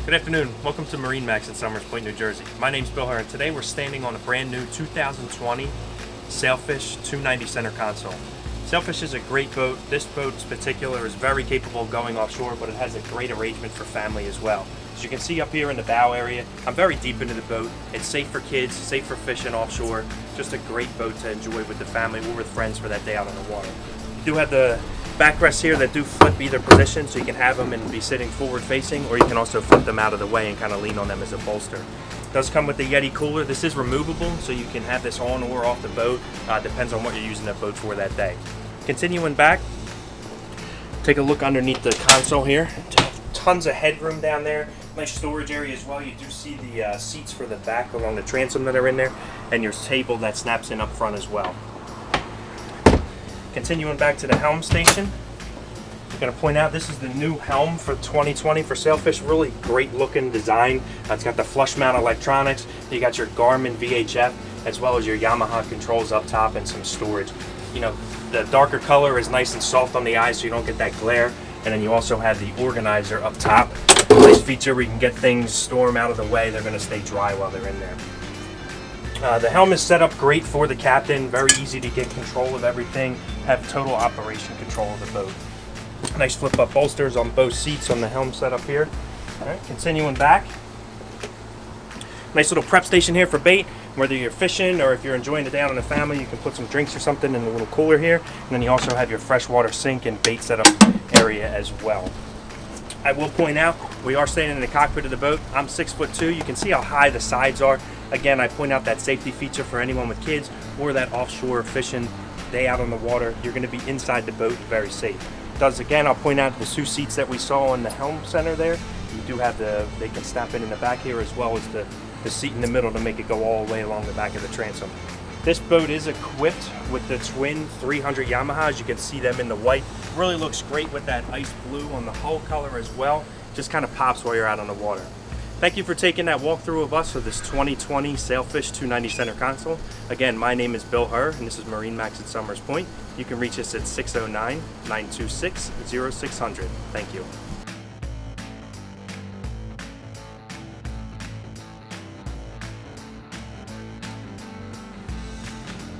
Good afternoon. Welcome to MarineMax in Somers Point, New Jersey. My name's Bill Herr, and today we're standing on a brand new 2020 Sailfish 290 center console. Sailfish is a great boat. This boat in particular is very capable of going offshore, but it has a great arrangement for family as well. As you can see up here in the bow area, I'm very deep into the boat. It's safe for kids, safe for fishing offshore. Just a great boat to enjoy with the family or with friends for that day out on the water. You do have the backrests here that do flip either position, so you can have them and be sitting forward facing, or you can also flip them out of the way and kind of lean on them as a bolster. It does come with the Yeti cooler. This is removable, so you can have this on or off the boat. Depends on what you're using the boat for that day. Continuing back, take a look underneath the console here. Tons of headroom down there. Nice storage area as well. You do see the seats for the back along the transom that are in there, and your table that snaps in up front as well. Continuing back to the helm station, I'm going to point out this is the new helm for 2020 for Sailfish. Really great looking design. It's got the flush mount electronics. You got your Garmin VHF as well as your Yamaha controls up top and some storage. You know, the darker color is nice and soft on the eyes so you don't get that glare. And then you also have the organizer up top. Nice feature where you can get things, store them out of the way. They're going to stay dry while they're in there. The helm is set up great for the captain, very easy to get control of everything, have total operation control of the boat. Nice flip up bolsters on both seats on the helm setup here. All right, continuing back. Nice little prep station here for bait. Whether you're fishing or if you're enjoying the day out on the family, you can put some drinks or something in the little cooler here. And then you also have your freshwater sink and bait setup area as well. I will point out, we are standing in the cockpit of the boat. I'm 6'2". You can see how high the sides are. Again, I point out that safety feature for anyone with kids or that offshore fishing day out on the water. You're going to be inside the boat, very safe. Again, I'll point out the two seats that we saw in the helm center there. You do have they can snap in the back here, as well as the seat in the middle to make it go all the way along the back of the transom. This boat is equipped with the twin 300 Yamaha. As you can see them in the white. Really looks great with that ice blue on the hull color as well. Just kind of pops while you're out on the water. Thank you for taking that walkthrough of us for this 2020 Sailfish 290 center console. Again, my name is Bill Herr, and this is MarineMax at Somers Point. You can reach us at 609-926-0600. Thank you.